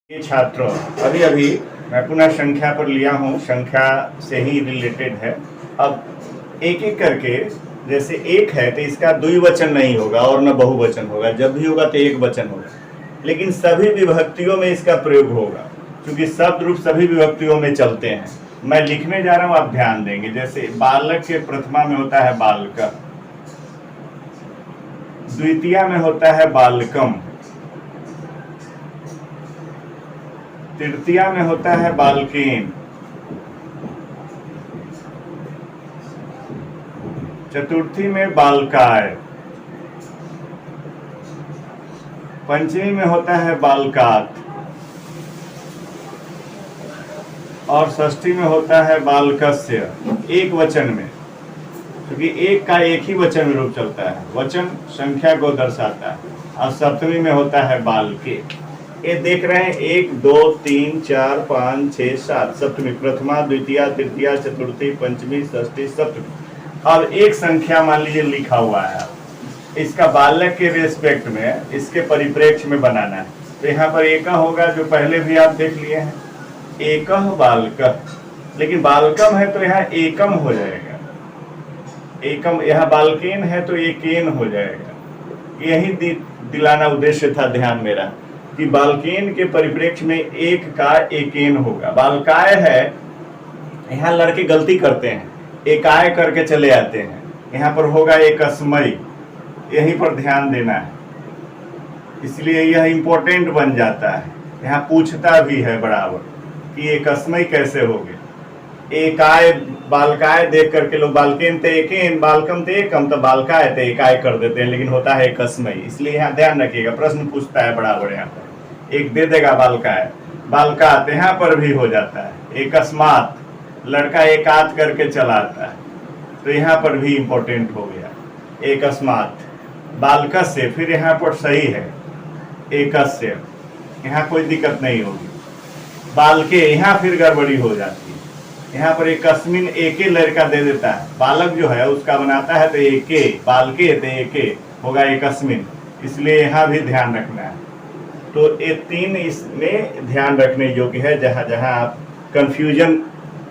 ये छात्रों, अभी अभी मैं पुनः संख्या पर लिया हूँ, संख्या से ही रिलेटेड है। अब एक एक करके, जैसे एक है तो इसका द्विवचन नहीं होगा और न बहुवचन होगा, जब भी होगा तो एक वचन होगा, लेकिन सभी विभक्तियों में इसका प्रयोग होगा, क्योंकि शब्द रूप सभी विभक्तियों में चलते हैं। मैं लिखने जा रहा हूँ, आप ध्यान देंगे। जैसे बालक के प्रथमा में होता है बालक, द्वितीया में होता है बालकम, तृतीया में होता है बालकेन, चतुर्थी में बालकाय, पंचमी में होता है बालकात और षष्ठी में होता है बालकस्य, एक वचन में, क्योंकि एक का एक ही वचन में रूप चलता है, वचन संख्या को दर्शाता है। और सप्तमी में होता है बालके। ये देख रहे हैं 1 2 3 4 5 6 7, सप्तमी, प्रथमा, द्वितीया, तृतीया, चतुर्थी, पंचमी, षष्ठी, सप्तमी। अब एक संख्या मान लीजिए लिखा हुआ है, इसका बालक के रेस्पेक्ट में, इसके परिप्रेक्ष्य में बनाना है। तो यहाँ पर एक होगा, जो पहले भी आप देख लिए हैं, एक बालक, लेकिन बालकम है तो यहाँ एकम हो जाएगा, एकम। यहाँ बालकेन है तो एकेन हो जाएगा। यही दिलाना उद्देश्य था ध्यान मेरा, कि बालकेन के परिप्रेक्ष्य में एक का एकेन होगा। बालकाय है, यहाँ लड़के गलती करते हैं, एकाय करके चले आते हैं, यहाँ पर होगा एकस्मयी। यहीं पर ध्यान देना है, इसलिए यह इंपॉर्टेंट बन जाता है। यहाँ पूछता भी है बराबर कि एकस्मयी कैसे होगे। एकाय बालकाय देख करके लोग बालकेन ते एकेन, बालकम ते एकम, तो बालकाय ते एकाय कर देते हैं, लेकिन होता है एकस्मयी। इसलिए यहाँ ध्यान रखिएगा, प्रश्न पूछता है बराबर, यहाँ पर एक दे देगा बालकाय, बालकात यहाँ पर भी हो जाता है एकस्मात, लड़का एकात करके चलाता है, तो यहाँ पर भी इंपॉर्टेंट हो गया एकस्मात। बालकस्य फिर यहाँ पर सही है एकस्य, यहाँ कोई दिक्कत नहीं होगी। बालके यहाँ फिर गड़बड़ी हो जाती है, यहाँ पर एकस्मिन एके लड़का दे देता है, बालक जो है उसका बनाता है तो एके, बालके तो एके होगा एकस्मिन, इसलिए यहाँ भी ध्यान रखना है। तो ये तीन इसमें ध्यान रखने योग्य है, जहाँ जहाँ आप कंफ्यूजन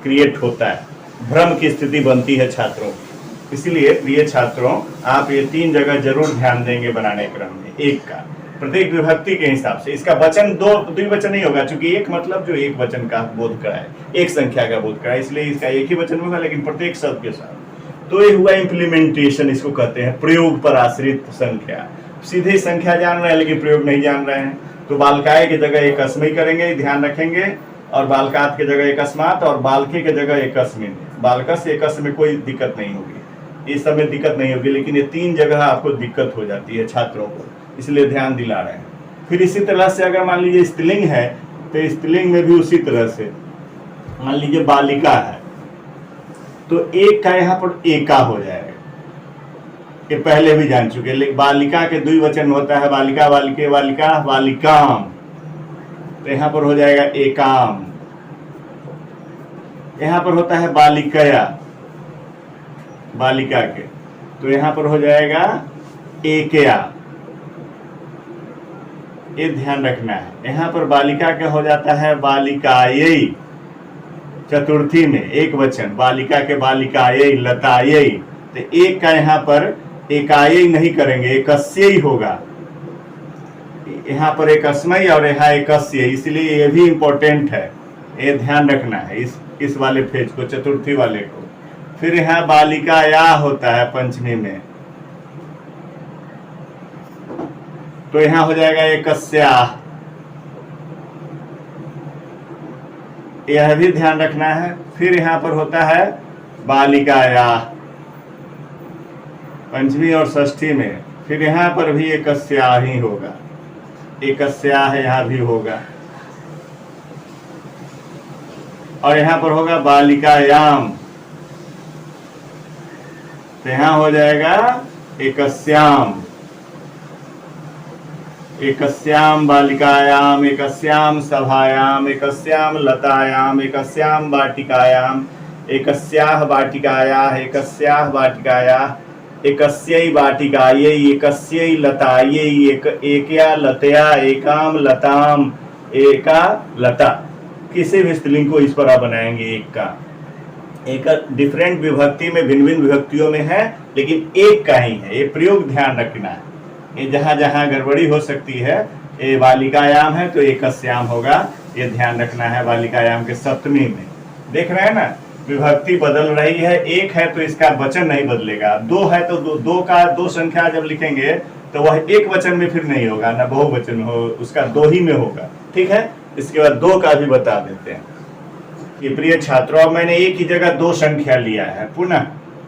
क्रिएट होता है, भ्रम की स्थिति बनती है छात्रों की। इसलिए प्रिय छात्रों, आप ये तीन जगह जरूर ध्यान देंगे बनाने क्रम में। एक का प्रत्येक विभक्ति के हिसाब से, इसका वचन द्विवचन नहीं होगा, क्योंकि एक मतलब जो एक वचन का बोध कराए, एक संख्या का बोध कराए, इसलिए इसका एक ही वचन होगा, लेकिन प्रत्येक शब्द के साथ। तो ये हुआ इम्प्लीमेंटेशन, इसको कहते हैं प्रयोग पर आश्रित संख्या। सीधे संख्या जान रहे हैं लेकिन प्रयोग नहीं जान रहे हैं, तो बालकाय की जगह एकस्मयी करेंगे, ध्यान रखेंगे, और बालकात की जगह एकस्मात, और बालके की जगह एकस्मिन। बालकस एकस्म में कोई दिक्कत नहीं होगी, इस समय दिक्कत नहीं होगी, लेकिन ये तीन जगह आपको दिक्कत हो जाती है छात्रों को, इसलिए ध्यान दिला रहे हैं। फिर इसी तरह से अगर मान लीजिए स्त्रीलिंग है, तो स्त्रीलिंग में भी उसी तरह से, मान लीजिए बालिका है, तो एक का यहाँ पर एका हो जाएगा, ये पहले भी जान चुके। लेकिन बालिका के द्विवचन होता है बालिका, बालिके, बालिका, बालिकाम, तो यहाँ पर हो जाएगा एकाम। यहाँ पर होता है बालिकया, बालिका के, तो यहाँ पर हो जाएगा एकया, ये ध्यान रखना है। यहाँ पर बालिका के हो जाता है बालिकायै, चतुर्थी में एक वचन, बालिका के बालिकायै, लतायै, तो एक का यहाँ पर एकायै नहीं करेंगे, एकस्यै होगा। यहाँ पर एकस्मयी और यहाँ एकस्य, इसलिए ये भी इंपॉर्टेंट है, ये ध्यान रखना है इस वाले फेज को, चतुर्थी वाले को। फिर यहाँ बालिकाया होता है पंचमी में, तो यहाँ हो जाएगा एकस्या, यह भी ध्यान रखना है। फिर यहाँ पर होता है बालिकाया पंचमी और षष्ठी में, फिर यहाँ पर भी एकस्या ही होगा, एकस्या है, यहाँ भी होगा, और यहाँ पर होगा बालिकायाम, तो यहाँ हो जाएगा एकस्याम, एकस्याम बालिकायाम, एकस्याम सभायाम, एकस्याम लतायाम, एकस्याम वाटिकायाम, एकस्याह वाटिकायाः, एकस्याह वाटिकायाः, एकस्यै वाटिकायै, एकस्यै लतायै, एकया लतया, एकाम लताम, एका लता, किसी भी स्त्रीलिंग को इस पर आप बनाएंगे एक का। एक डिफरेंट विभक्ति में, भिन्न भिन्न विभक्तियों में है, लेकिन एक का ही है। ये प्रयोग ध्यान रखना है, ये जहां जहां गड़बड़ी हो सकती है। ये बालिकायाम है तो एकस्याम होगा, ये ध्यान रखना है। बालिकायाम के सप्तमी में देख रहे हैं ना, विभक्ति बदल रही है। एक है तो इसका वचन नहीं बदलेगा, दो है तो दो का दो संख्या जब लिखेंगे तो वह एक वचन में फिर नहीं होगा, ना बहुवचन में हो, उसका दो ही में होगा। ठीक है, इसके बाद दो का भी बता देते हैं कि प्रिय छात्रों, मैंने एक ही जगह दो संख्या लिया है, पुनः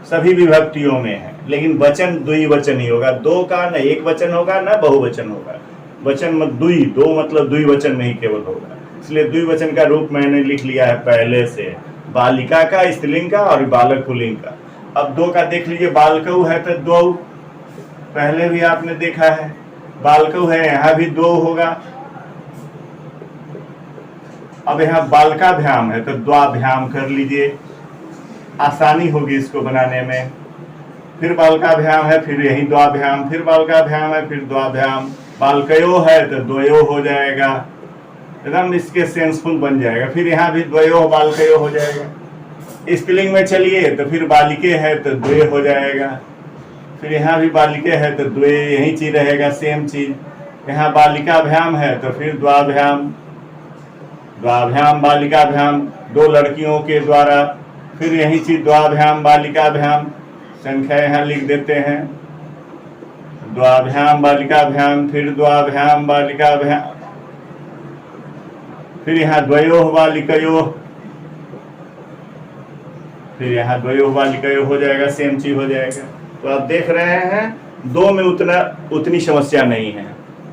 सभी विभक्तियों में है, लेकिन वचन द्विवचन ही होगा। दो का न एक वचन होगा न बहुवचन होगा। वचन मत द्वि, दो मतलब द्विवचन नहीं केवल होगा, इसलिए द्विवचन का रूप मैंने लिख लिया है पहले से, बालिका का, स्त्रीलिंग का और बालक पुल्लिंग का। अब दो का देख लीजिए, बालकऊ है तो दो, पहले भी आपने देखा है, बालकऊ है, यहाँ भी दो होगा। अब यहाँ बालकाभ्याम है तो द्वाभ्याम कर लीजिए, आसानी होगी इसको बनाने में। फिर बालकाभ्याम है, फिर यही द्वाभ्याम, फिर बालकाभ्याम है, फिर द्वाभ्याम। बालकयो है तो द्वयो हो जाएगा, एकदम इसके सेंसफुल बन जाएगा। फिर यहाँ भी द्वयो बालकयो हो जाएगा। स्त्रीलिंग में चलिए तो फिर बालिके है तो द्वे हो जाएगा, फिर यहाँ भी बालिके है तो द्वे, यही चीज रहेगा, सेम चीज। यहाँ बालिकाभ्याम है तो फिर द्वाभ्याम, द्वाभ्याम बालिकाभ्याम, दो लड़कियों के द्वारा, फिर यही चीज द्वाभ्याम बालिकाभ्याम। संख्या यहाँ लिख देते हैं, द्वाभ्याम बालिकाभ्याम, फिर द्वाभ्याम बालिकाभ्याम, फिर यहाँ द्वयोः बालिकयोः, फिर यहाँ द्वयोः बालिकयोः हो जाएगा, सेम चीज हो जाएगा। तो आप देख रहे हैं दो में उतनी समस्या नहीं है,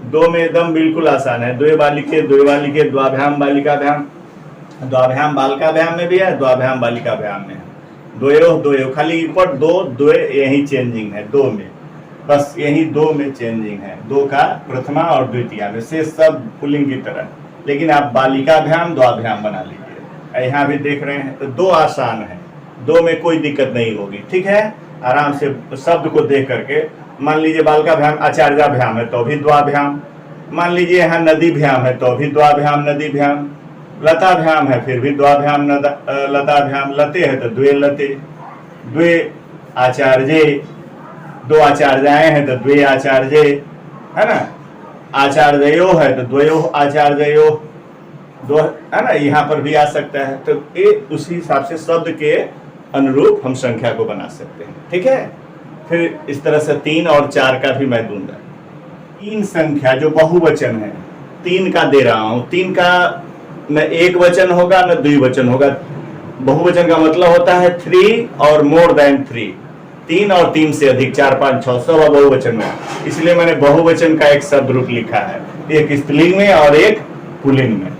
दो में एकदम बिल्कुल आसान है। द्वे बालिके, द्वाभ्याम बालिकाभ्याम, द्वाभ्याम बालिकाभ्याम में भी है, द्वाभ्याम बालिकाभ्याम में है। द्वयोः खाली ऊपर दो द्वे यही चेंजिंग है, दो में बस यही दो में चेंजिंग है, दो का प्रथमा और द्वितीया में, से सब पुल्लिंग की तरह। लेकिन आप बालिकाभ्याम द्वाभ्याम बना लीजिए, यहाँ भी देख रहे हैं तो दो आसान है, दो में कोई दिक्कत नहीं होगी। ठीक है, आराम से शब्द को देख करके। मान लीजिए बालिकाभ्याम आचार्याभ्याम है तो भी द्वाभ्याम, मान लीजिए यहाँ नदीभ्याम है तो भी द्वाभ्याम नदीभ्याम, लताभ्याम है फिर भी द्वाभ्याम लताभ्याम, लते है तो द्वे लते, द्वे आचार्ये, दो आचार्याएं हैं तो द्वे आचार्ये, है ना। आचार्यो है तो द्वयो आचार्यो, दो है ना, यहाँ पर भी आ सकता है। तो ये उसी हिसाब से शब्द के अनुरूप हम संख्या को बना सकते हैं। ठीक है, फिर इस तरह से 3 और 4 का भी मैं दूंगा। 3 संख्या जो बहुवचन है, 3 का दे रहा हूं, 3 का न एक वचन होगा न द्विवचन होगा। बहुवचन का मतलब होता है 3 और मोर देन 3, 3 और 3 से अधिक, 4 5 6 सब बहुवचन में, इसलिए मैंने बहुवचन का एक शब्द रूप लिखा है, एक स्त्रीलिंग में और एक पुल्लिंग में।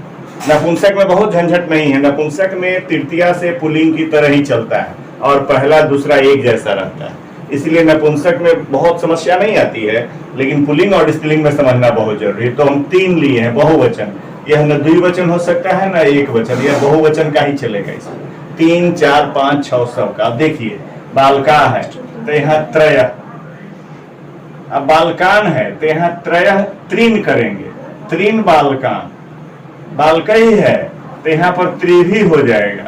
नपुंसक में बहुत झंझट नहीं है, नपुंसक में तृतीया से पुल्लिंग की तरह ही चलता है और पहला दूसरा एक जैसा रहता है, इसलिए नपुंसक में बहुत समस्या नहीं आती है। लेकिन पुल्लिंग और स्त्रीलिंग में समझना बहुत जरूरी है। तो हम 3 लिए हैं बहुवचन, यह न द्विवचन हो सकता है न एक वचन, यह बहुवचन का ही चलेगा इसमें। 3 4 5 6 सब का। अब देखिए बालका है तो यहाँ त्रय, अब बालकान है तो यहाँ त्रय त्रीन करेंगे, त्रीन बालकान। बालकई है तो यहाँ पर त्रिभी हो जाएगा,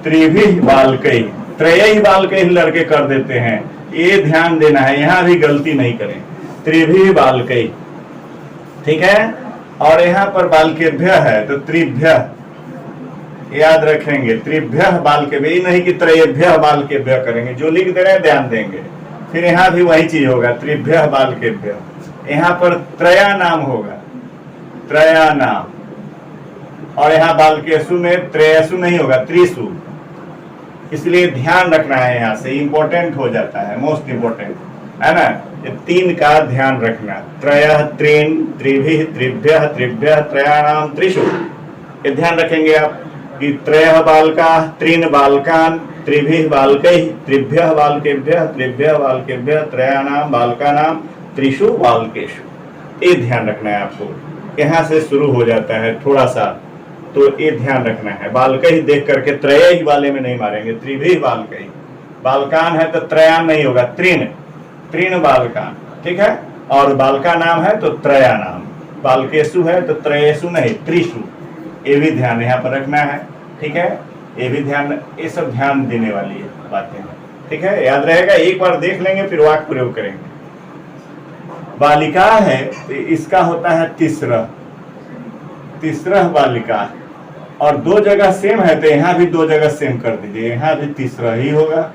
त्रिभी बालकई, त्रय बालकई लड़के कर देते हैं, ये ध्यान देना है, यहाँ भी गलती नहीं करें, त्रिभी बालकई। ठीक है, और यहाँ पर बालकेभ्य है तो त्रिभ्य, याद रखेंगे, त्रिभ्य बालकेभ्य, नहीं कि त्रयेभ्य बालकेभ्य करेंगे, जो लिख दे रहे हैं ध्यान देंगे। फिर यहाँ भी वही चीज होगा, त्रिभ्य बालकेभ्य। यहाँ पर त्रया नाम होगा, त्रया नाम, और यहाँ बालकेशु में त्रयसु नहीं होगा, त्रिशु। इसलिए ध्यान रखना है, यहाँ से इंपॉर्टेंट हो जाता है, मोस्ट इंपॉर्टेंट है ना। ये 3 का ध्यान रखना, त्रयः त्रीन् त्रिभिः त्रिभ्यः त्रिभ्यः त्रयाणाम त्रिषु। ये ध्यान रखेंगे आप कि त्रयः बालकाः त्रीन् बालकान् त्रिभिः बालकैः त्रिभ्यः बालकेभ्यः त्रिभ्यः बालकेभ्यः त्रयाणाम बालकानाम त्रिषु बालकेषु। ये ध्यान रखना है आपको, यहाँ से शुरू हो जाता है थोड़ा सा, तो ये ध्यान रखना है। बालकैः देख करके त्रय ही वाले में नहीं मारेंगे, त्रिभिः बालकैः। बालकान है तो त्रयान नहीं होगा, त्रीन, त्रीन बालकान। ठीक है, और बालका नाम है तो त्रया नाम, बालकेशु है तो त्रयेषु नहीं त्रिषु, ये भी ध्यान यहाँ पर रखना है। ठीक है, ये भी ध्यान, ये सब ध्यान देने वाली है बातें हैं। ठीक है, याद रहेगा, एक बार देख लेंगे फिर वाक्य प्रयोग करेंगे। बालिका है तो इसका होता है तीसरा बालिका, और दो जगह सेम है तो यहाँ भी दो जगह सेम कर दीजिए, यहाँ भी तीसरा ही होगा।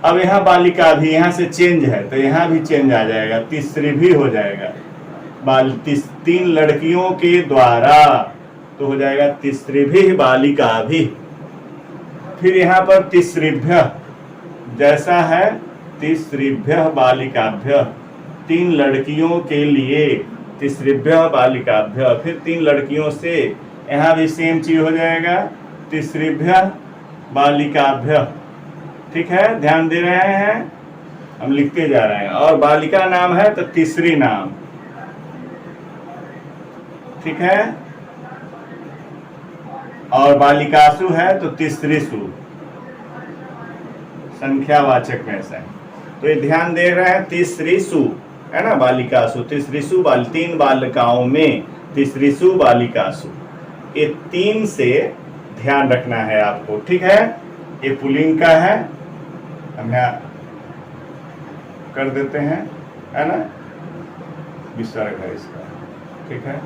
अब यहाँ बालिका भी यहाँ से चेंज है तो यहाँ भी चेंज आ जाएगा, तीसरी भी हो जाएगा। तीन लड़कियों के द्वारा तो हो जाएगा तीसरी भी बालिका भी। फिर यहाँ पर तीसरीभ्य जैसा है, तीसरीभ्य बालिकाभ्य, तीन लड़कियों के लिए तीसरीभ्य बालिकाभ्य। फिर तीन लड़कियों से यहाँ भी सेम चीज हो जाएगा, तीसरीभ्य बालिकाभ्य। ठीक है, ध्यान दे रहे हैं, हम लिखते जा रहे हैं। और बालिका नाम है तो तीसरी नाम। ठीक है, और बालिकासु है तो तीसरीसु, संख्यावाचक में से। तो ये ध्यान दे रहे हैं, तीसरीसु है ना, बालिकासु, तीसरीसु तीन बालिकाओं में, तीसरीसु बालिकासु, ये तीन से ध्यान रखना है आपको। ठीक है, ये पुल्लिंग का है, हम यहाँ कर देते हैं, है ना, विसर्ग है इसका। ठीक है,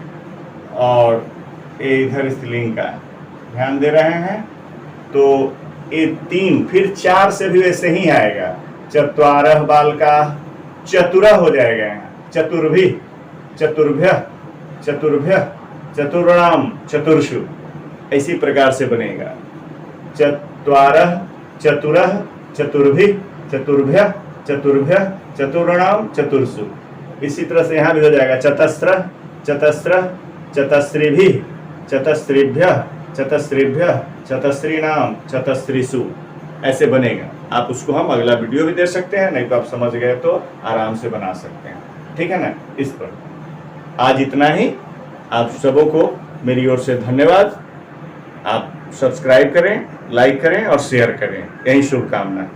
और ये इधर स्त्रीलिंग का ध्यान दे रहे हैं। तो ये तीन, फिर चार से भी वैसे ही आएगा, चत्वारः बालका, चतुरा हो जाएगा यहाँ, चतुर्भि, चतुर्भ्य, चतुर्भ्य, चतुर्णाम, चतुर्षु, इसी प्रकार से बनेगा। चत्वारः, चतुरः, चतुर्भि, चतुर्भ्य, चतुर्भ्य, चतुर्णाम, चतुर्षु। इसी तरह से यहाँ भी हो जाएगा, चतस्रः, चतस्रः, चतस्रीभि, चतस्रीभ्य, चतस्रीभ्य, चतस्रीणाम, चतस्रीषु, ऐसे बनेगा। आप उसको हम अगला वीडियो भी दे सकते हैं, नहीं तो आप समझ गए तो आराम से बना सकते हैं। ठीक है ना, इस पर आज इतना ही। आप सबों को मेरी ओर से धन्यवाद। आप सब्सक्राइब करें, लाइक करें और शेयर करें, यही शुभकामना।